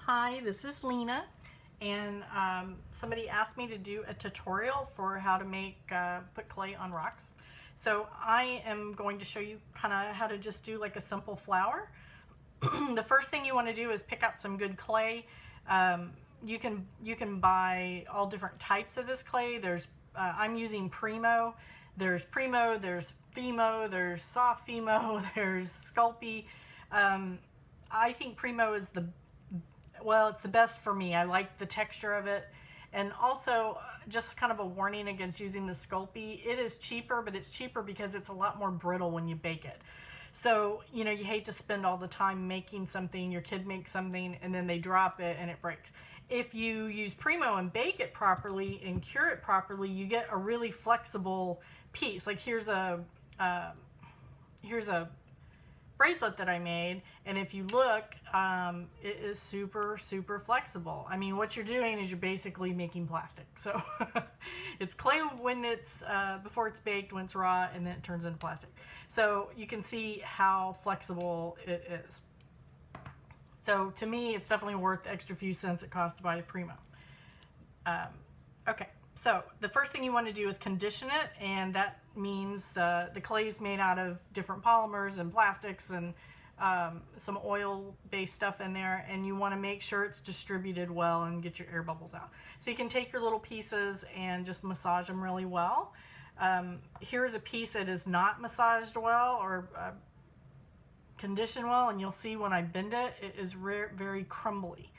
Hi, this is Lena, and somebody asked me to do a tutorial for how to put clay on rocks. So I am going to show you kind of how to just do like a simple flower. The first thing you want to do is pick out some good clay. You can buy all different types of this clay. I'm using Primo. There's Fimo, there's soft Fimo, there's Sculpey. I think Primo is it's the best for me. I like the texture of it. And also, just kind of a warning against using the Sculpey. It is cheaper, but it's cheaper because it's a lot more brittle when you bake it. So, you hate to spend all the time making something, your kid makes something, and then they drop it and it breaks. If you use Primo and bake it properly and cure it properly, you get a really flexible piece. Like here's a bracelet that I made, and if you look, it is super flexible. I mean, what you're doing is you're basically making plastic. So it's clay when it's before it's baked, when it's raw, and then it turns into plastic. So you can see how flexible it is. So to me, it's definitely worth the extra few cents it costs to buy the Primo. Okay, so the first thing you want to do is condition it, and that means the clay is made out of different polymers and plastics and some oil-based stuff in there, and you want to make sure it's distributed well and get your air bubbles out. So you can take your little pieces and just massage them really well. Here's a piece that is not massaged well or conditioned well, and you'll see when I bend it, it is very crumbly.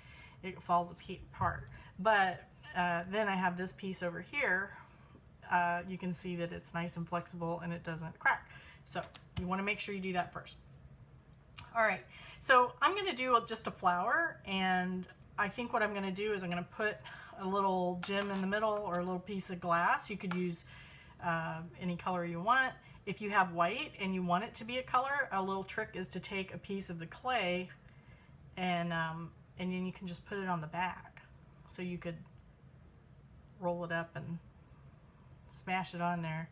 It falls apart. But then I have this piece over here. You can see that it's nice and flexible and it doesn't crack. So you want to make sure you do that first. All right, so I'm going to do just a flower, and I think what I'm going to do is I'm going to put a little gem in the middle or a little piece of glass. You could use any color you want. If you have white and you want it to be a color, a little trick is to take a piece of the clay and then you can just put it on the back. So you could roll it up and smash it on there,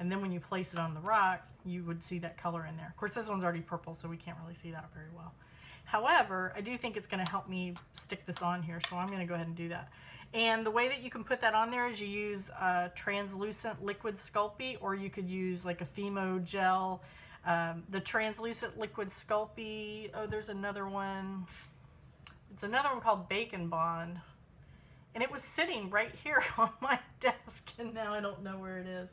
and then when you place it on the rock, you would see that color in there. Of course, this one's already purple, so we can't really see that very well. However, I do think it's going to help me stick this on here, so I'm going to go ahead and do that. And the way that you can put that on there is you use translucent liquid Sculpey, or you could use like a Fimo gel. The translucent liquid Sculpey, oh, there's another one. It's another one called Bacon Bond. And it was sitting right here on my desk, and now I don't know where it is.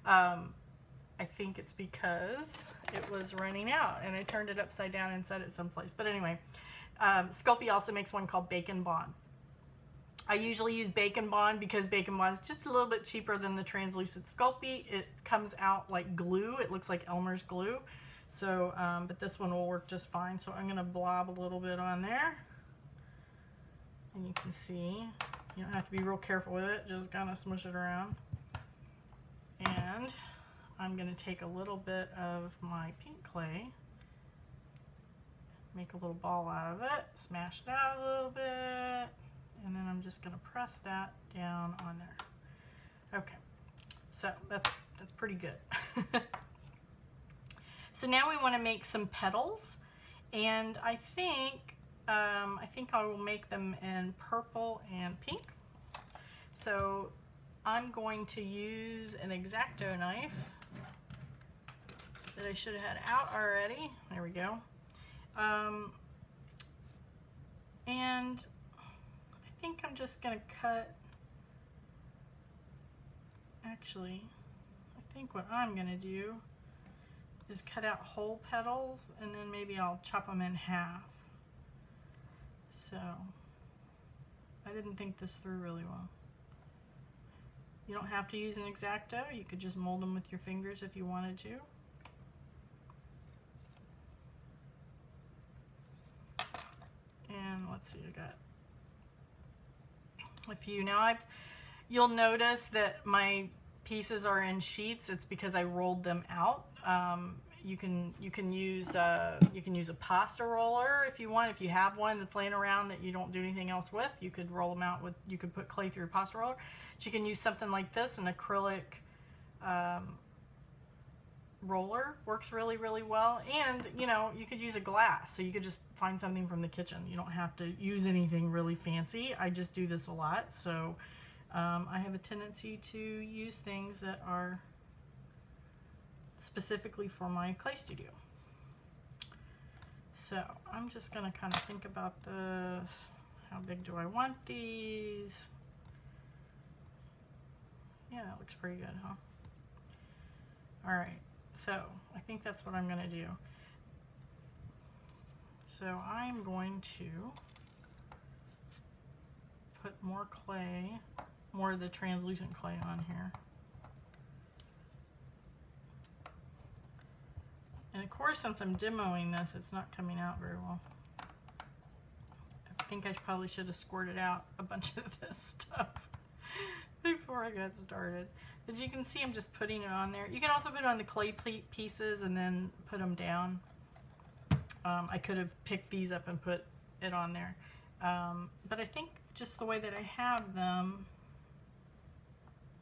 I think it's because it was running out, and I turned it upside down and set it someplace. But anyway, Sculpey also makes one called Bacon Bond. I usually use Bacon Bond because Bacon Bond is just a little bit cheaper than the translucent Sculpey. It comes out like glue. It looks like Elmer's glue. So, but this one will work just fine. So I'm going to blob a little bit on there. And you can see, you don't have to be real careful with it, just kind of smush it around. And I'm going to take a little bit of my pink clay, make a little ball out of it, smash it out a little bit, and then I'm just going to press that down on there. Okay, so that's pretty good. So now we want to make some petals, and I think I will make them in purple and pink. So I'm going to use an X-Acto knife that I should have had out already. There we go. And I think I'm just going to cut, actually, I think what I'm going to do is cut out whole petals, and then maybe I'll chop them in half. So I didn't think this through really well. You don't have to use an X-Acto. You could just mold them with your fingers if you wanted to. And let's see, I got a few. Now you'll notice that my pieces are in sheets. It's because I rolled them out. You can use a pasta roller if you want. If you have one that's laying around that you don't do anything else with, you could roll them out with. You could put clay through your pasta roller. But you can use something like this, an acrylic roller works really, really well. And, you know, you could use a glass. So you could just find something from the kitchen. You don't have to use anything really fancy. I just do this a lot. So I have a tendency to use things that are specifically for my clay studio. So I'm just going to kind of think about this. How big do I want these? Yeah, that looks pretty good, huh? All right, so I think that's what I'm going to do. So I'm going to put more clay, more of the translucent clay on here. And of course, since I'm demoing this, it's not coming out very well. I think I probably should have squirted out a bunch of this stuff before I got started. But you can see I'm just putting it on there. You can also put it on the clay pieces and then put them down. I could have picked these up and put it on there. But I think just the way that I have them,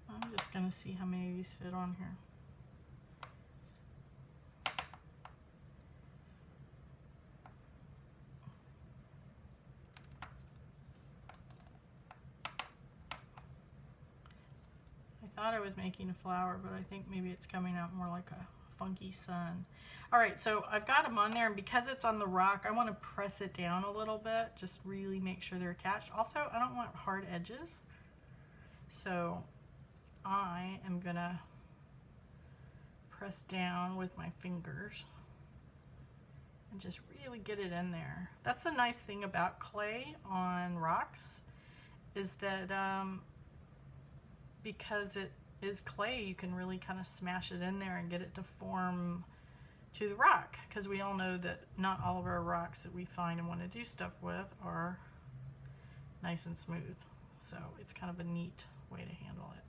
I'm just going to see how many of these fit on here. I thought I was making a flower, but I think maybe it's coming out more like a funky sun. All right, so I've got them on there, and because it's on the rock, I want to press it down a little bit, just really make sure they're attached. Also, I don't want hard edges, so I am gonna press down with my fingers and just really get it in there. That's the nice thing about clay on rocks, is that because it is clay, you can really kind of smash it in there and get it to form to the rock, because we all know that not all of our rocks that we find and want to do stuff with are nice and smooth. So it's kind of a neat way to handle it.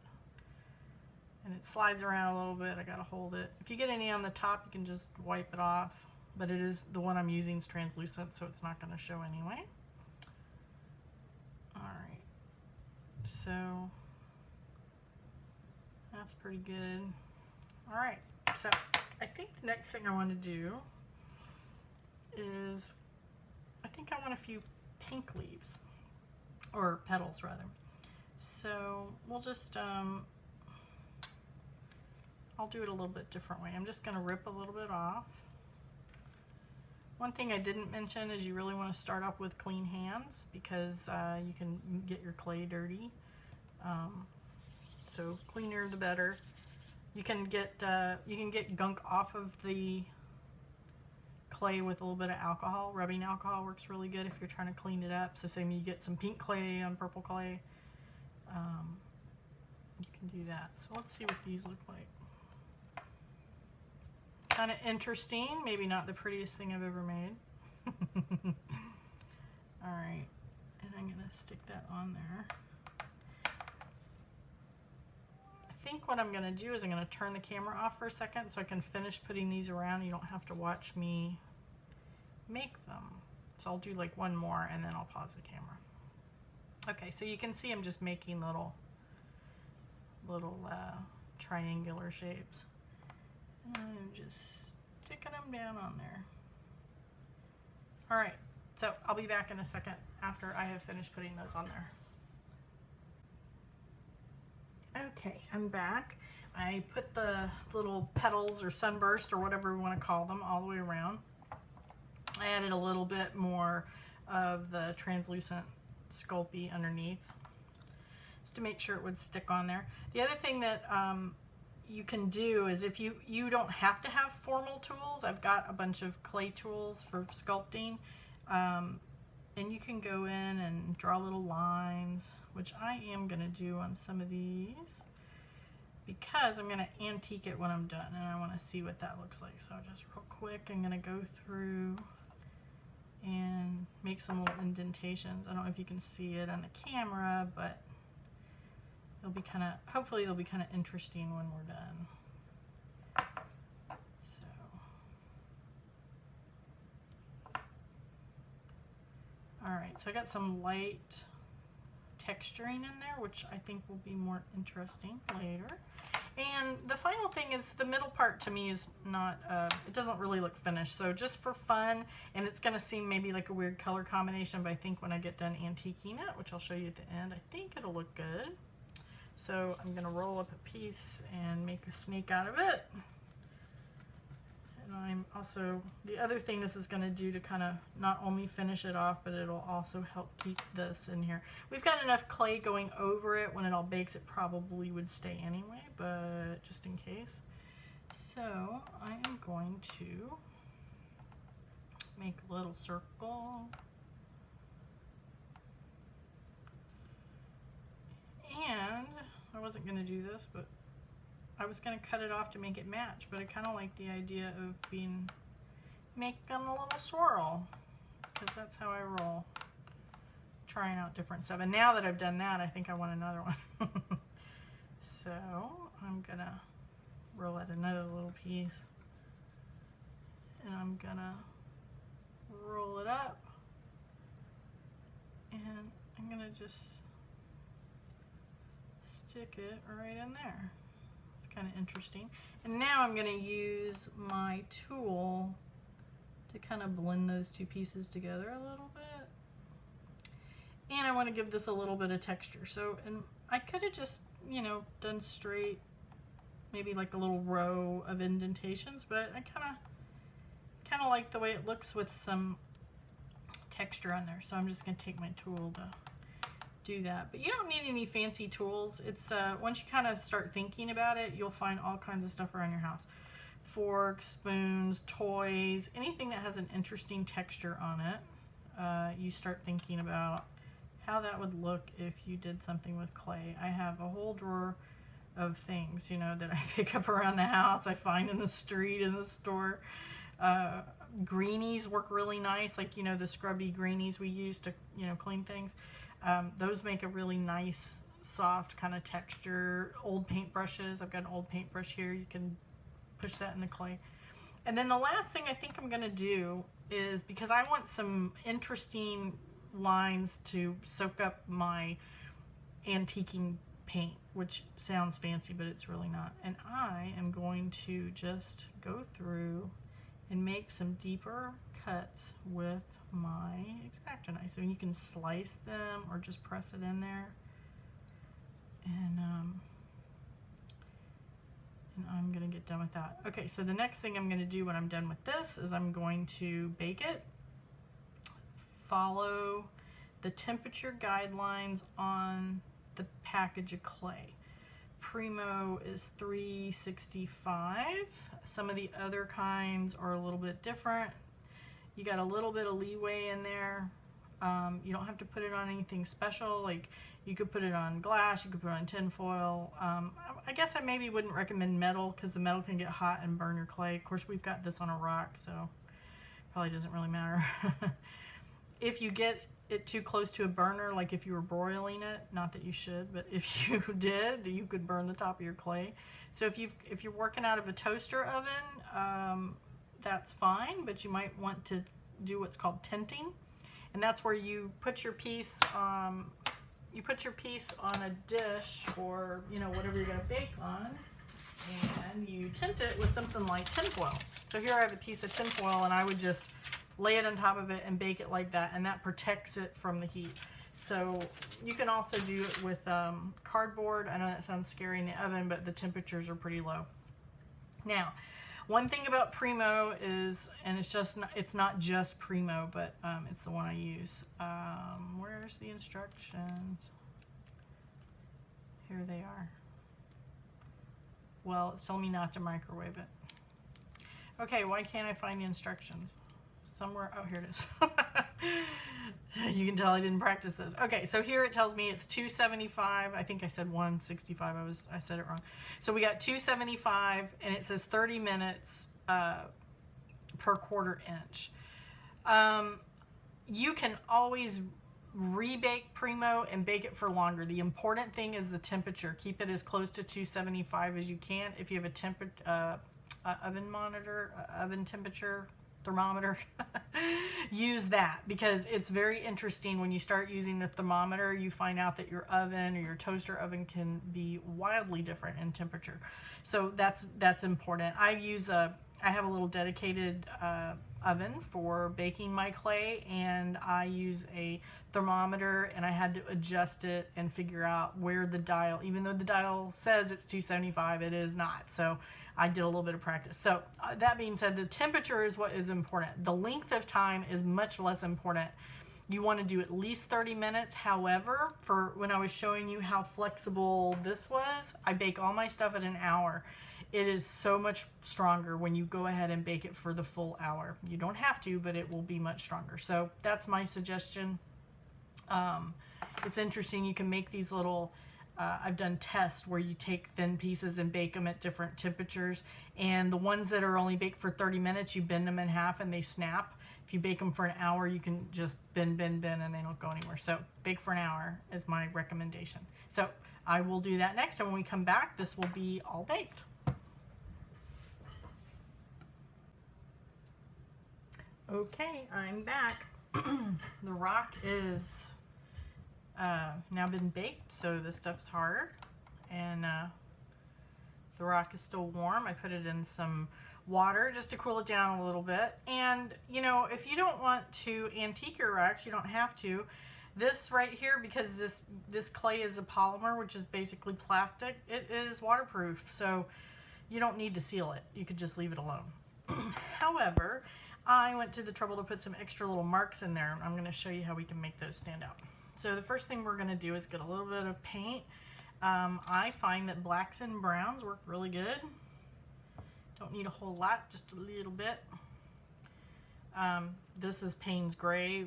And it slides around a little bit. I gotta hold it. If you get any on the top, you can just wipe it off, but it is, the one I'm using is translucent, so it's not going to show anyway. All right, so that's pretty good. All right, so I think the next thing I want to do is, I think I want a few pink leaves, or petals rather. So we'll just, I'll do it a little bit different way. I'm just going to rip a little bit off. One thing I didn't mention is you really want to start off with clean hands, because you can get your clay dirty. So cleaner the better. You can get gunk off of the clay with a little bit of alcohol. Rubbing alcohol works really good if you're trying to clean it up. So say you get some pink clay on purple clay, you can do that. So let's see what these look like. Kind of interesting, maybe not the prettiest thing I've ever made. All right, and I'm gonna stick that on there. I think what I'm gonna do is I'm gonna turn the camera off for a second so I can finish putting these around. You don't have to watch me make them. So I'll do like one more and then I'll pause the camera. Okay, so you can see I'm just making little triangular shapes. And I'm just sticking them down on there. All right, so I'll be back in a second after I have finished putting those on there. Okay, I'm back. I put the little petals or sunburst or whatever we want to call them all the way around. I added a little bit more of the translucent Sculpey underneath, just to make sure it would stick on there. The other thing that you can do is, if you don't have to have formal tools, I've got a bunch of clay tools for sculpting, and you can go in and draw little lines, which I am going to do on some of these because I'm going to antique it when I'm done and I want to see what that looks like. So just real quick, I'm going to go through and make some little indentations. I don't know if you can see it on the camera, but they'll be kind of, hopefully they'll be kind of interesting when we're done. So, all right, so I got some light texturing in there, which I think will be more interesting later. And the final thing is the middle part to me is not, it doesn't really look finished. So just for fun, and it's going to seem maybe like a weird color combination, but I think when I get done antiquing it, which I'll show you at the end, I think it'll look good. So I'm going to roll up a piece and make a snake out of it. And I'm also, the other thing this is going to do to kind of not only finish it off, but it'll also help keep this in here. We've got enough clay going over it. When it all bakes, it probably would stay anyway, but just in case. So I am going to make a little circle. And I wasn't going to do this, but I was going to cut it off to make it match, but I kind of like the idea of making a little swirl, because that's how I roll, trying out different stuff. And now that I've done that, I think I want another one. So I'm going to roll out another little piece, and I'm going to roll it up, and I'm going to just stick it right in there. Kind of interesting. And now I'm going to use my tool to kind of blend those two pieces together a little bit. And I want to give this a little bit of texture. So, and I could have just, you know, done straight, maybe like a little row of indentations, but I kind of like the way it looks with some texture on there. So I'm just going to take my tool to do that. But you don't need any fancy tools. It's once you kind of start thinking about it, you'll find all kinds of stuff around your house. Forks, spoons, toys, anything that has an interesting texture on it. You start thinking about how that would look if you did something with clay. I have a whole drawer of things, you know, that I pick up around the house, I find in the street, in the store. Greenies work really nice, like, you know, the scrubby greenies we use to, you know, clean things. Those make a really nice, soft kind of texture. Old paintbrushes. I've got an old paintbrush here. You can push that in the clay. And then the last thing I think I'm going to do is, because I want some interesting lines to soak up my antiquing paint, which sounds fancy, but it's really not. And I am going to just go through and make some deeper cuts with my X-Acto knife. So you can slice them or just press it in there. And I'm gonna get done with that. Okay, so the next thing I'm gonna do when I'm done with this is I'm going to bake it. Follow the temperature guidelines on the package of clay. Primo is 365. Some of the other kinds are a little bit different. You got a little bit of leeway in there. You don't have to put it on anything special. Like, you could put it on glass, you could put it on tin foil. I guess I maybe wouldn't recommend metal, because the metal can get hot and burn your clay. Of course, we've got this on a rock, so probably doesn't really matter. If you get it too close to a burner, like if you were broiling it, not that you should, but if you did, you could burn the top of your clay. So if you're working out of a toaster oven, that's fine, but you might want to do what's called tinting, and that's where you put your piece on a dish, or, you know, whatever you're going to bake on, and you tint it with something like tinfoil. So here I have a piece of tinfoil, and I would just lay it on top of it and bake it like that, and that protects it from the heat. So you can also do it with cardboard. I know that sounds scary in the oven, but the temperatures are pretty low. Now, one thing about Primo is, and it's not just Primo, but it's the one I use. Where's the instructions? Here they are. Well, it's telling me not to microwave it. Okay, why can't I find the instructions? Somewhere, oh, here it is. You can tell I didn't practice this. Okay, so here it tells me it's 275. I think I said 165. I said it wrong. So we got 275, and it says 30 minutes per quarter inch. You can always rebake Primo and bake it for longer. The important thing is the temperature. Keep it as close to 275 as you can. If you have a oven monitor, oven temperature thermometer, use that, because it's very interesting when you start using the thermometer. You find out that your oven or your toaster oven can be wildly different in temperature. So that's important. I have a little dedicated oven for baking my clay, and I use a thermometer, and I had to adjust it and figure out where the dial, even though the dial says it's 275, it is not. So I did a little bit of practice. So that being said, the temperature is what is important. The length of time is much less important. You want to do at least 30 minutes. However, for when I was showing you how flexible this was, I bake all my stuff at an hour. It is so much stronger when you go ahead and bake it for the full hour. You don't have to, but it will be much stronger. So that's my suggestion. It's interesting. You can make these little, I've done tests where you take thin pieces and bake them at different temperatures. And the ones that are only baked for 30 minutes, you bend them in half and they snap. If you bake them for an hour, you can just bend, and they don't go anywhere. So bake for an hour is my recommendation. So I will do that next. And when we come back, this will be all baked. Okay, I'm back. The rock is now been baked, so this stuff's hard, and the rock is still warm. I put it in some water just to cool it down a little bit. And you know, if you don't want to antique your rocks, you don't have to. This right here, because this clay is a polymer, which is basically plastic, it is waterproof, so you don't need to seal it. You could just leave it alone. However, I went to the trouble to put some extra little marks in there. I'm going to show you how we can make those stand out. So the first thing we're going to do is get a little bit of paint. I find that blacks and browns work really good. Don't need a whole lot, just a little bit. This is Payne's Gray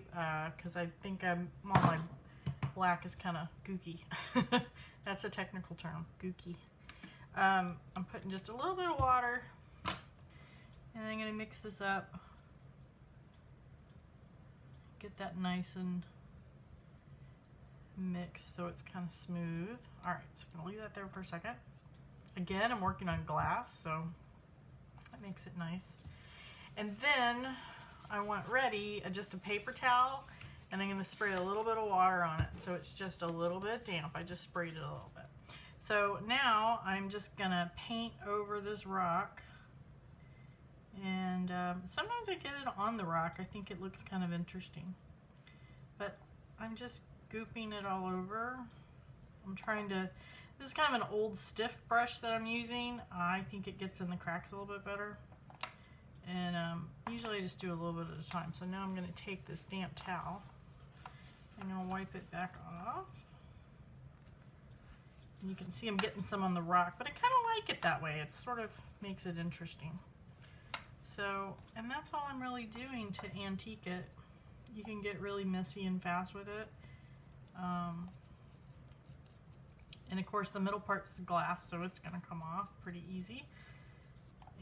because I think all my black is kind of gooky. That's a technical term, gooky. I'm putting just a little bit of water, and I'm going to mix this up. Get that nice and mixed so it's kind of smooth. All right, so I'm gonna leave that there for a second. Again, I'm working on glass, so that makes it nice. And then I want ready just a paper towel, and I'm gonna spray a little bit of water on it so it's just a little bit damp. I just sprayed it a little bit. So now I'm just gonna paint over this rock. And sometimes I get it on the rock. I think it looks kind of interesting. But I'm just gooping it all over. I'm trying to, this is kind of an old stiff brush that I'm using. I think it gets in the cracks a little bit better. And usually I just do a little bit at a time. So now I'm going to take this damp towel. I'm going to wipe it back off. And you can see I'm getting some on the rock, but I kind of like it that way. It sort of makes it interesting. So, and that's all I'm really doing to antique it. You can get really messy and fast with it. And of course the middle part's the glass, so it's gonna come off pretty easy.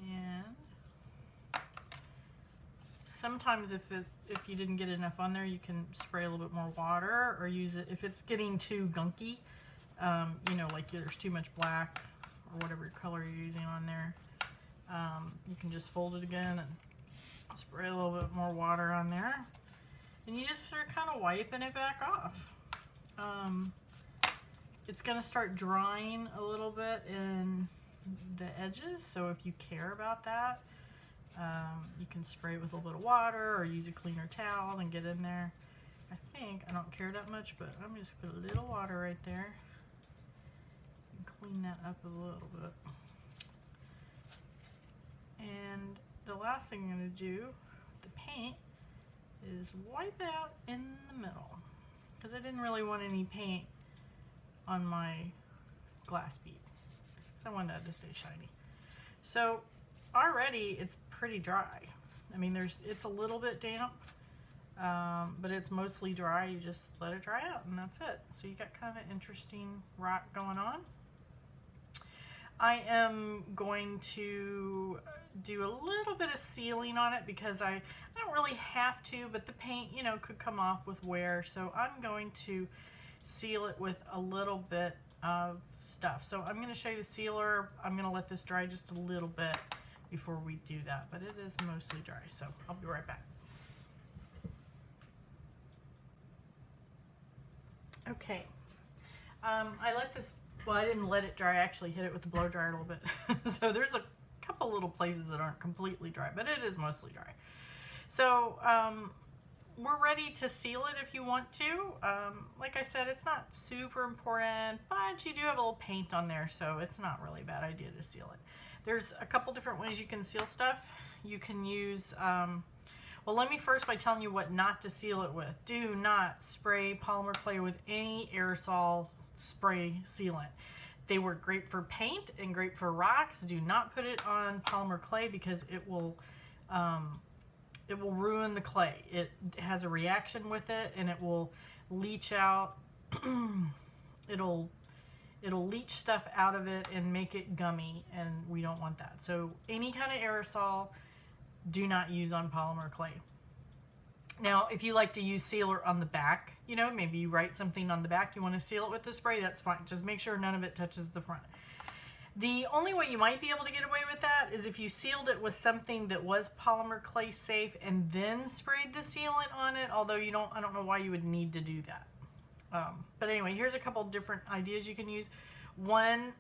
And sometimes if you didn't get enough on there, you can spray a little bit more water or use it if it's getting too gunky. You know, like there's too much black or whatever color you're using on there. You can just fold it again and spray a little bit more water on there, and you just start kind of wiping it back off. It's going to start drying a little bit in the edges, so if you care about that, you can spray it with a little bit of water or use a cleaner towel and get in there. I don't care that much, but I'm just going to put a little water right there and clean that up a little bit. And the last thing I'm going to do with the paint is wipe it out in the middle, because I didn't really want any paint on my glass bead, so I wanted that to stay shiny. So already it's pretty dry. I mean, it's a little bit damp, but it's mostly dry. You just let it dry out and that's it. So you got kind of an interesting rock going on. I am going to do a little bit of sealing on it because I don't really have to, but the paint, you know, could come off with wear. So I'm going to seal it with a little bit of stuff. So I'm going to show you the sealer. I'm going to let this dry just a little bit before we do that, but it is mostly dry, so I'll be right back. Okay, I let this, well, I didn't let it dry, I actually hit it with the blow dryer a little bit. So there's a couple little places that aren't completely dry, but it is mostly dry. So we're ready to seal it if you want to. Like I said, it's not super important, but you do have a little paint on there, so it's not really a bad idea to seal it. There's a couple different ways you can seal stuff. You can use, well, let me first by telling you what not to seal it with. Do not spray polymer clay with any aerosol spray sealant. They work great for paint and great for rocks. Do not put it on polymer clay because it will ruin the clay. It has a reaction with it and it will leach out. It'll leach stuff out of it and make it gummy, and we don't want that. So any kind of aerosol, do not use on polymer clay. Now, if you like to use sealer on the back, you know, maybe you write something on the back, you want to seal it with the spray, that's fine. Just make sure none of it touches the front. The only way you might be able to get away with that is if you sealed it with something that was polymer clay safe and then sprayed the sealant on it, although I don't know why you would need to do that. But anyway, here's a couple different ideas you can use. One,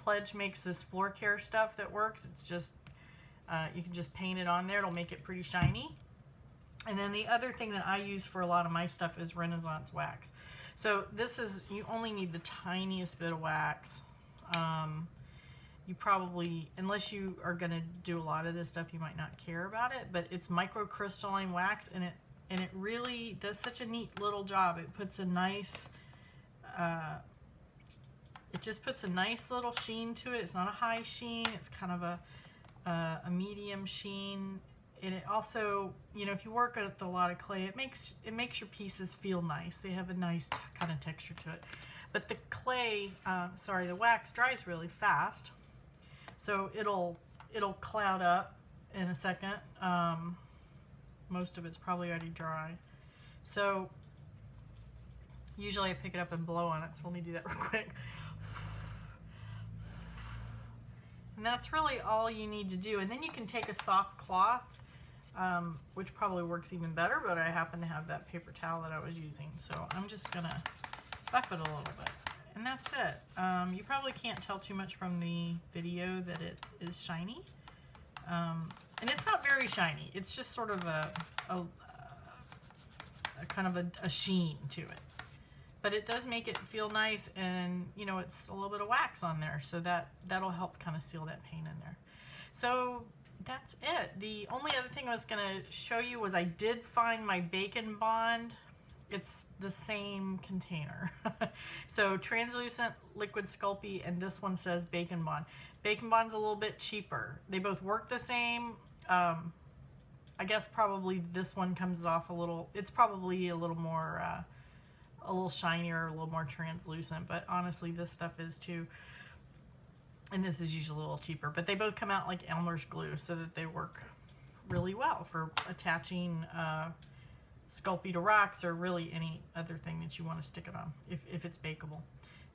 Pledge makes this floor care stuff that works. It's just, you can just paint it on there. It'll make it pretty shiny. And then the other thing that I use for a lot of my stuff is Renaissance wax. So this is, you only need the tiniest bit of wax. You probably, unless you are going to do a lot of this stuff, you might not care about it, but it's microcrystalline wax, and it really does such a neat little job. It puts a nice, it just puts a nice little sheen to it. It's not a high sheen. It's kind of a medium sheen. And it also, you know, if you work with a lot of clay, it makes your pieces feel nice. They have a nice kind of texture to it. But the clay, the wax dries really fast. So it'll cloud up in a second. Most of it's probably already dry. So usually I pick it up and blow on it. So let me do that real quick. And that's really all you need to do. And then you can take a soft cloth, which probably works even better, but I happen to have that paper towel that I was using. So I'm just gonna buff it a little bit. And that's it. You probably can't tell too much from the video that it is shiny. And it's not very shiny. It's just sort of a kind of a sheen to it. But it does make it feel nice, and you know, it's a little bit of wax on there, so that'll help kind of seal that paint in there. So that's it. The only other thing I was gonna show you was I did find my Bacon Bond. It's the same container. So translucent liquid Sculpey, and this one says Bacon Bond. Bacon Bond's a little bit cheaper. They both work the same. I guess probably this one comes off a little, it's probably a little more, a little shinier, a little more translucent, but honestly this stuff is too. And this is usually a little cheaper, but they both come out like Elmer's glue, so that they work really well for attaching Sculpey to rocks, or really any other thing that you want to stick it on, if it's bakeable.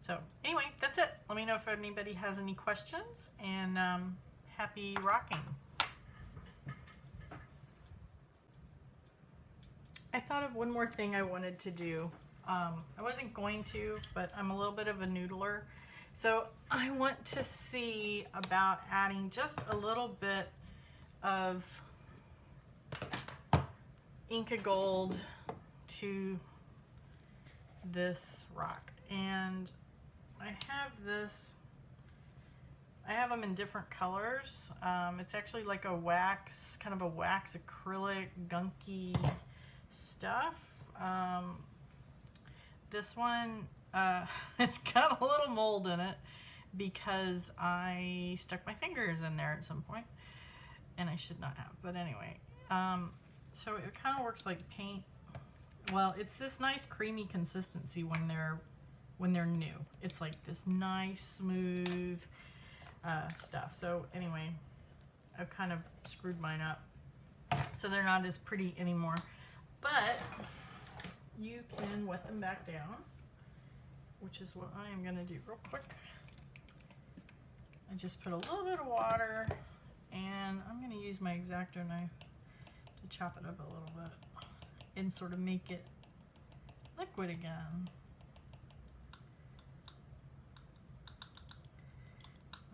So anyway, that's it. Let me know if anybody has any questions, and happy rocking. I thought of one more thing I wanted to do. I wasn't going to, but I'm a little bit of a noodler. So I want to see about adding just a little bit of Inka Gold to this rock. And I have this, I have them in different colors. It's actually like a wax, kind of a wax acrylic gunky stuff. This one, it's got a little mold in it because I stuck my fingers in there at some point, and I should not have, but anyway. So it kind of works like paint. Well, it's this nice creamy consistency when they're new. It's like this nice smooth stuff. So anyway, I've kind of screwed mine up, so they're not as pretty anymore. But you can wet them back down, which is what I am going to do real quick. I just put a little bit of water, and I'm going to use my X-Acto knife to chop it up a little bit and sort of make it liquid again.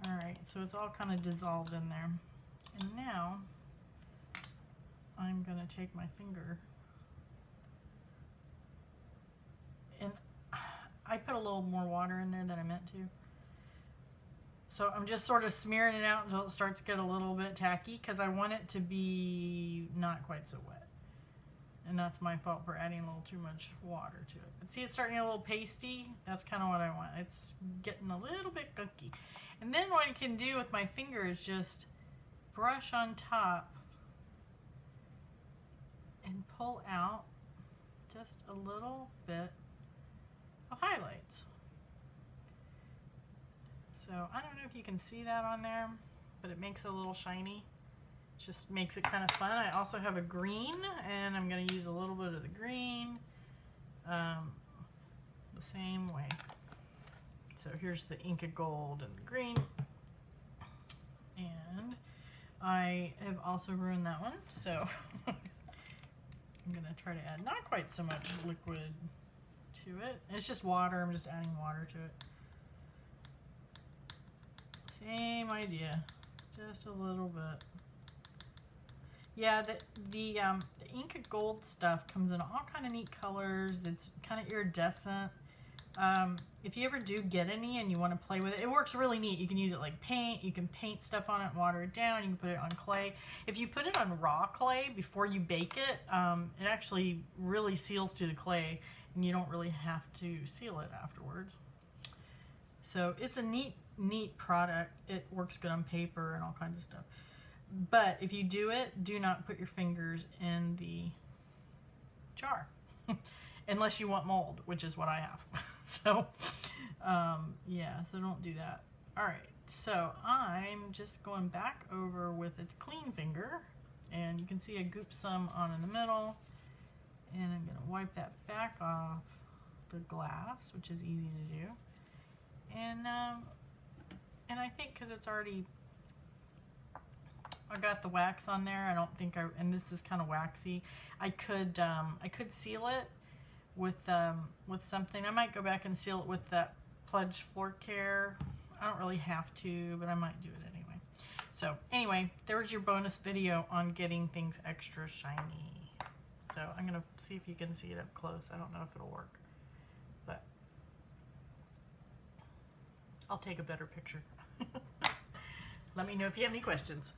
Alright, so it's all kind of dissolved in there. And now I'm going to take my finger, and I put a little more water in there than I meant to. So I'm just sort of smearing it out until it starts to get a little bit tacky, because I want it to be not quite so wet. And that's my fault for adding a little too much water to it. But see, it's starting to get a little pasty. That's kind of what I want. It's getting a little bit gunky. And then what I can do with my finger is just brush on top and pull out just a little bit of highlights. So I don't know if you can see that on there, but it makes it a little shiny. It just makes it kind of fun. I also have a green, and I'm going to use a little bit of the green the same way. So here's the Inka gold and the green. And I have also ruined that one, so I'm going to try to add not quite so much liquid to it. It's just water. I'm just adding water to it. Same idea, just a little bit. Yeah, the Inka gold stuff comes in all kind of neat colors. That's kind of iridescent. If you ever do get any and you want to play with it, it works really neat. You can use it like paint. You can paint stuff on it and water it down. You can put it on clay. If you put it on raw clay before you bake it, it actually really seals to the clay, and you don't really have to seal it afterwards. So it's a neat product. It works good on paper and all kinds of stuff. But if you do it, do not put your fingers in the jar unless you want mold, which is what I have. So yeah, so don't do that. All right, so I'm just going back over with a clean finger, and you can see I gooped some on in the middle, and I'm gonna wipe that back off the glass, which is easy to do. And I think because it's already, I got the wax on there, I don't think and this is kind of waxy, I could seal it with something. I might go back and seal it with that Pledge Floor Care. I don't really have to, but I might do it anyway. So anyway, there was your bonus video on getting things extra shiny. So I'm gonna see if you can see it up close. I don't know if it'll work, but I'll take a better picture. Let me know if you have any questions.